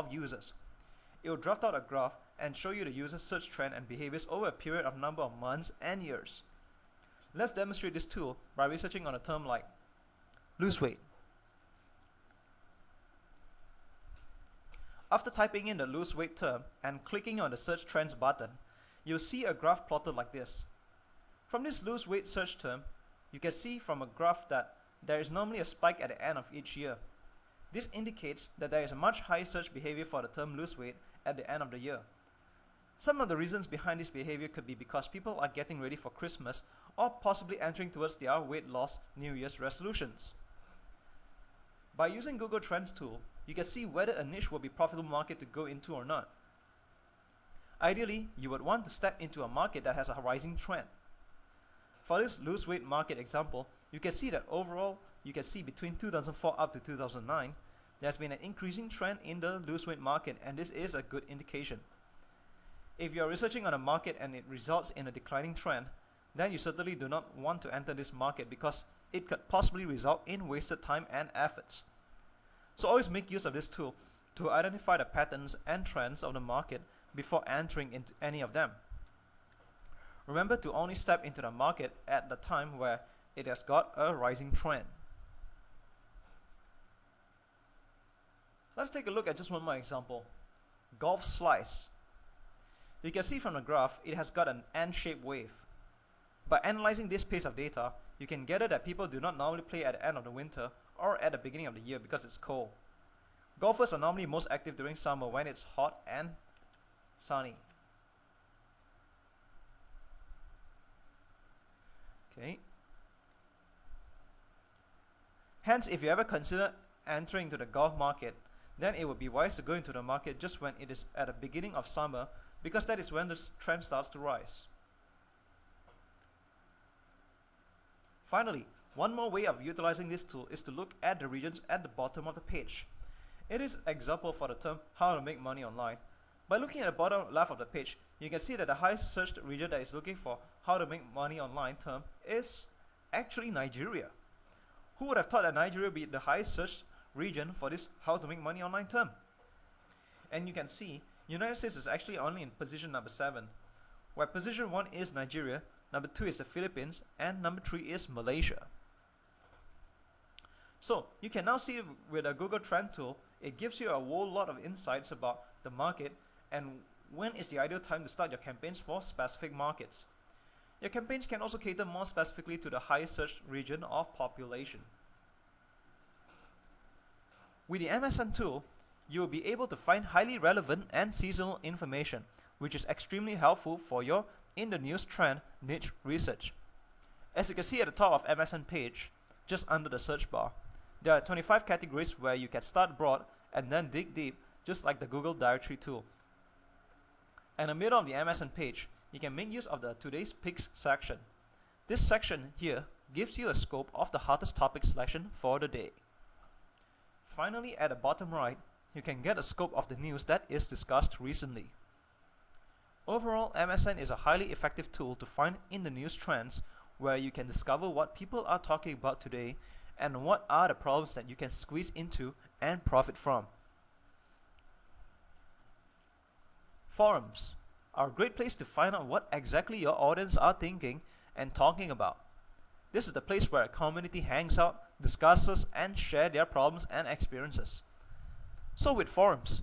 of users. It will draft out a graph and show you the user's search trend and behaviors over a period of number of months and years. Let's demonstrate this tool by researching on a term like lose weight. After typing in the lose weight term and clicking on the search trends button, you'll see a graph plotted like this. From this lose weight search term, you can see from a graph that there is normally a spike at the end of each year. This indicates that there is a much higher search behavior for the term lose weight at the end of the year. Some of the reasons behind this behavior could be because people are getting ready for Christmas or possibly entering towards their weight loss New Year's resolutions. By using Google Trends tool, you can see whether a niche will be a profitable market to go into or not. Ideally, you would want to step into a market that has a rising trend. For this lose weight market example, you can see that overall, you can see between 2004 up to 2009, there's been an increasing trend in the lose weight market, and this is a good indication. If you are researching on a market and it results in a declining trend, then you certainly do not want to enter this market because it could possibly result in wasted time and efforts. So always make use of this tool to identify the patterns and trends of the market before entering into any of them. Remember to only step into the market at the time where it has got a rising trend. Let's take a look at just one more example. Golf slice. You can see from the graph it has got an N-shaped wave. By analyzing this piece of data, you can gather that people do not normally play at the end of the winter or at the beginning of the year because it's cold. Golfers are normally most active during summer when it's hot and sunny. Okay. Hence, if you ever consider entering into the golf market, then it would be wise to go into the market just when it is at the beginning of summer, because that is when the trend starts to rise. Finally, one more way of utilizing this tool is to look at the regions at the bottom of the page. It is an example for the term how to make money online. By looking at the bottom left of the page, you can see that the highest searched region that is looking for how to make money online term is actually Nigeria. Who would have thought that Nigeria would be the highest searched region for this how to make money online term? And you can see United States is actually only in position number 7, where position 1 is Nigeria, number 2 is the Philippines, and number 3 is Malaysia. So you can now see with the Google Trend tool, it gives you a whole lot of insights about the market and when is the ideal time to start your campaigns for specific markets. Your campaigns can also cater more specifically to the highest search region of population. With the MSN tool, you will be able to find highly relevant and seasonal information, which is extremely helpful for your in the news trend niche research. As you can see at the top of MSN page, just under the search bar, there are 25 categories where you can start broad and then dig deep, just like the Google Directory tool. In the middle of the MSN page, you can make use of the Today's Picks section. This section here gives you a scope of the hottest topic selection for the day. Finally, at the bottom right, you can get a scope of the news that is discussed recently. Overall, MSN is a highly effective tool to find in the news trends where you can discover what people are talking about today and what are the problems that you can squeeze into and profit from. Forums are a great place to find out what exactly your audience are thinking and talking about. This is the place where a community hangs out, discusses, and share their problems and experiences. So with forums,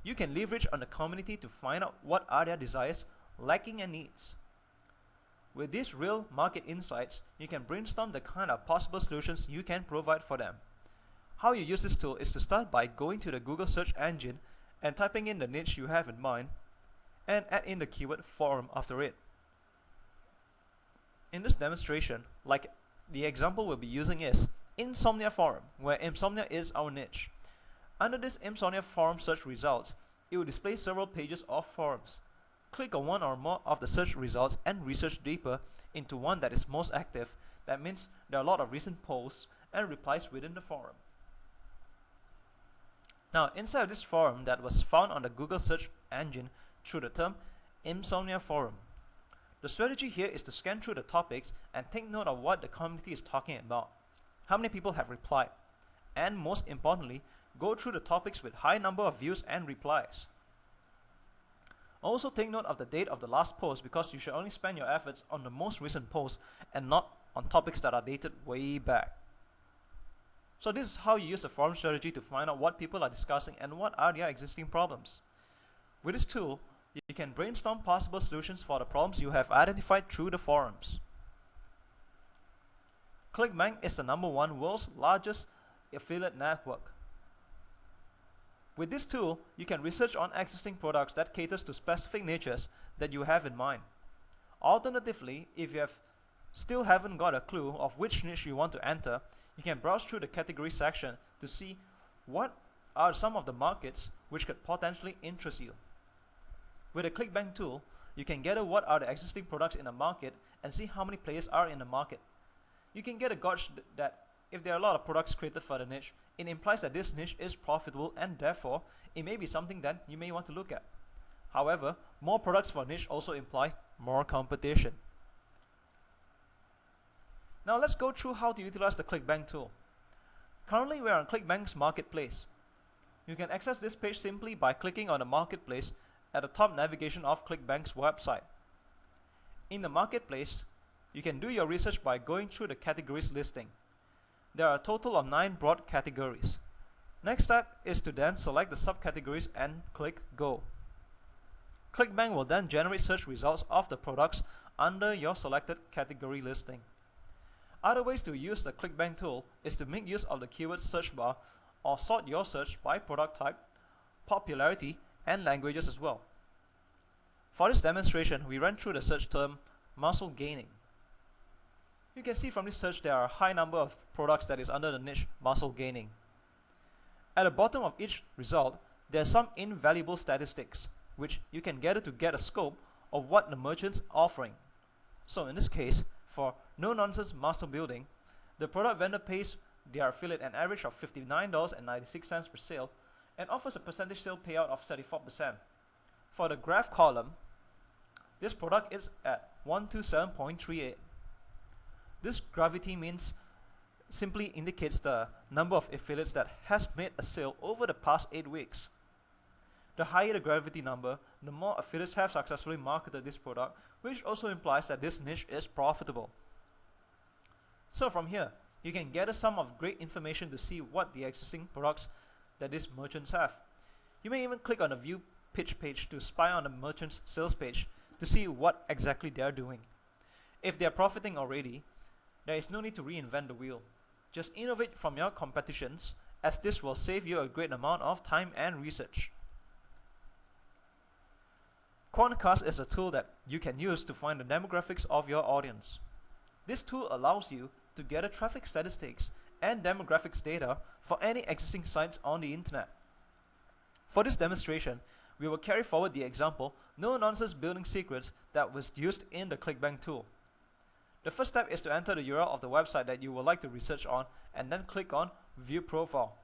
you can leverage on the community to find out what are their desires, lacking, and needs. With these real market insights, you can brainstorm the kind of possible solutions you can provide for them. How you use this tool is to start by going to the Google search engine and typing in the niche you have in mind and add in the keyword forum after it. In this demonstration, like the example we'll be using is Insomnia Forum, where insomnia is our niche. Under this Insomnia Forum search results, it will display several pages of forums. Click on one or more of the search results and research deeper into one that is most active. That means there are a lot of recent posts and replies within the forum. Now, inside of this forum that was found on the Google search engine through the term Insomnia Forum, the strategy here is to scan through the topics and take note of what the community is talking about, how many people have replied, and most importantly, go through the topics with high number of views and replies. Also take note of the date of the last post, because you should only spend your efforts on the most recent post and not on topics that are dated way back. So this is how you use the forum strategy to find out what people are discussing and what are their existing problems. With this tool, you can brainstorm possible solutions for the problems you have identified through the forums. ClickBank is the #1 world's largest affiliate network. With this tool, you can research on existing products that caters to specific niches that you have in mind. Alternatively, if you still haven't got a clue of which niche you want to enter, you can browse through the category section to see what are some of the markets which could potentially interest you. With the ClickBank tool, you can gather what are the existing products in the market and see how many players are in the market. You can get a gauge that if there are a lot of products created for the niche, it implies that this niche is profitable and therefore it may be something that you may want to look at. However, more products for a niche also imply more competition. Now let's go through how to utilize the ClickBank tool. Currently we are on ClickBank's marketplace. You can access this page simply by clicking on the marketplace at the top navigation of ClickBank's website. In the marketplace, you can do your research by going through the categories listing. There are a total of 9 broad categories. Next step is to then select the subcategories and click Go. ClickBank will then generate search results of the products under your selected category listing. Other ways to use the ClickBank tool is to make use of the keyword search bar or sort your search by product type, popularity, and languages as well. For this demonstration, we ran through the search term muscle gaining. You can see from this search there are a high number of products that is under the niche muscle gaining. At the bottom of each result, there are some invaluable statistics which you can gather to get a scope of what the merchant's offering. So in this case, for No Nonsense Muscle Building, the product vendor pays their affiliate an average of $59.96 per sale and offers a percentage sale payout of 34%. For the graph column, this product is at 127.38. This gravity means simply indicates the number of affiliates that has made a sale over the past 8 weeks. The higher the gravity number, the more affiliates have successfully marketed this product, which also implies that this niche is profitable. So from here, you can gather some of great information to see what the existing products that these merchants have. You may even click on the view pitch page to spy on the merchant's sales page to see what exactly they are doing. If they are profiting already, there is no need to reinvent the wheel. Just innovate from your competitions, as this will save you a great amount of time and research. Quantcast is a tool that you can use to find the demographics of your audience. This tool allows you to gather traffic statistics and demographics data for any existing sites on the internet. For this demonstration, we will carry forward the example No Nonsense Building Secrets that was used in the ClickBank tool. The first step is to enter the URL of the website that you would like to research on and then click on View Profile.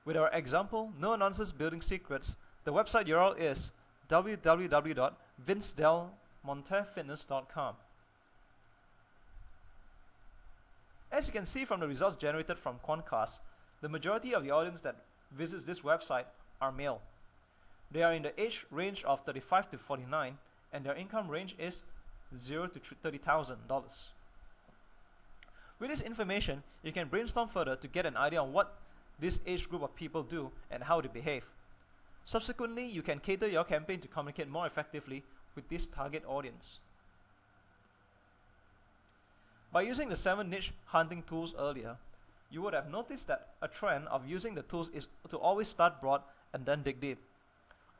With our example, No Nonsense Building Secrets, the website URL is www.vincedelmontefitness.com. As you can see from the results generated from Quantcast, the majority of the audience that visits this website are male. They are in the age range of 35 to 49 and their income range is $0 to $30,000. With this information, you can brainstorm further to get an idea on what this age group of people do and how they behave. Subsequently, you can cater your campaign to communicate more effectively with this target audience. By using the 7 niche hunting tools earlier, you would have noticed that a trend of using the tools is to always start broad and then dig deep.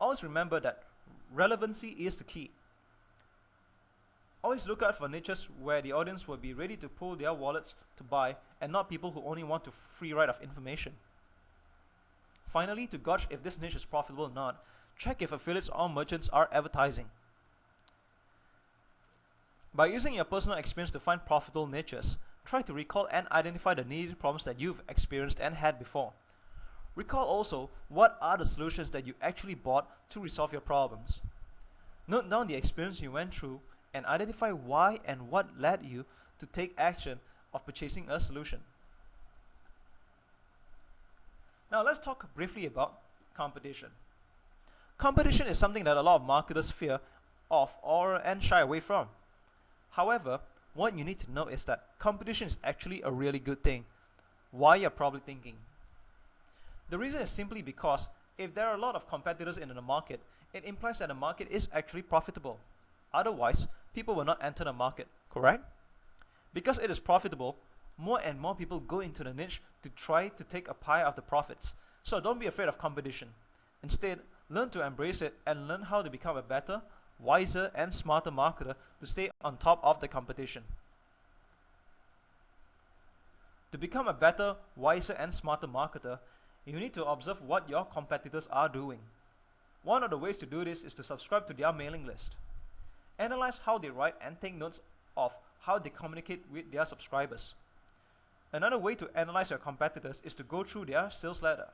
Always remember that relevancy is the key. Always look out for niches where the audience will be ready to pull their wallets to buy and not people who only want a free ride of information. Finally, to gauge if this niche is profitable or not, check if affiliates or merchants are advertising. By using your personal experience to find profitable niches, try to recall and identify the needed problems that you've experienced and had before. Recall also what are the solutions that you actually bought to resolve your problems. Note down the experience you went through and identify why and what led you to take action of purchasing a solution. Now let's talk briefly about competition. Competition is something that a lot of marketers fear of and shy away from. However, what you need to know is that competition is actually a really good thing. Why, you're probably thinking? The reason is simply because if there are a lot of competitors in the market, it implies that the market is actually profitable. Otherwise, people will not enter the market, correct? Because it is profitable, more and more people go into the niche to try to take a pie of the profits. So don't be afraid of competition. Instead, learn to embrace it and learn how to become a better, wiser and smarter marketer to stay on top of the competition. To become a better, wiser and smarter marketer, you need to observe what your competitors are doing. One of the ways to do this is to subscribe to their mailing list. Analyze how they write and take notes of how they communicate with their subscribers. Another way to analyze your competitors is to go through their sales letter.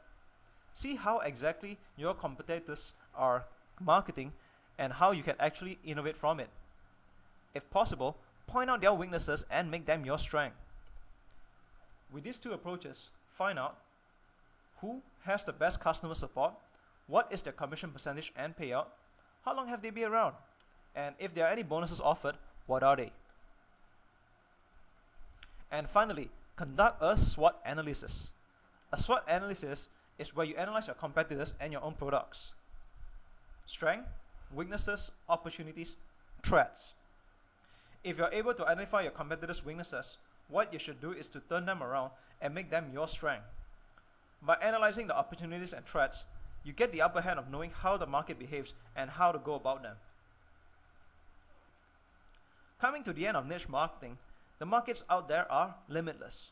See how exactly your competitors are marketing and how you can actually innovate from it. If possible, point out their weaknesses and make them your strength. With these two approaches, find out who has the best customer support, what is their commission percentage and payout, how long have they been around, and if there are any bonuses offered, what are they? And finally, conduct a SWOT analysis. A SWOT analysis is where you analyze your competitors and your own products. Strength, weaknesses, opportunities, threats. If you're able to identify your competitors' weaknesses, what you should do is to turn them around and make them your strength. By analyzing the opportunities and threats, you get the upper hand of knowing how the market behaves and how to go about them. Coming to the end of niche marketing, the markets out there are limitless.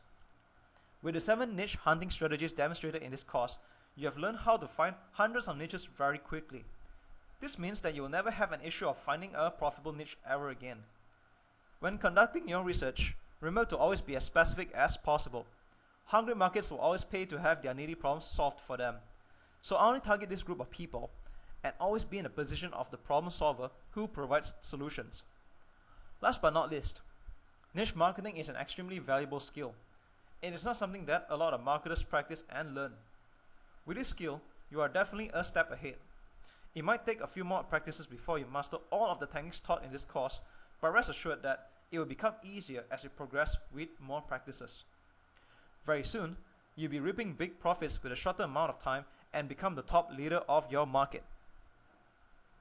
With the 7 niche hunting strategies demonstrated in this course, you have learned how to find hundreds of niches very quickly. This means that you will never have an issue of finding a profitable niche ever again. When conducting your research, remember to always be as specific as possible. Hungry markets will always pay to have their needy problems solved for them. So only target this group of people and always be in the position of the problem solver who provides solutions. Last but not least, niche marketing is an extremely valuable skill. It is not something that a lot of marketers practice and learn. With this skill, you are definitely a step ahead. It might take a few more practices before you master all of the techniques taught in this course, but rest assured that it will become easier as you progress with more practices. Very soon, you'll be reaping big profits with a shorter amount of time and become the top leader of your market.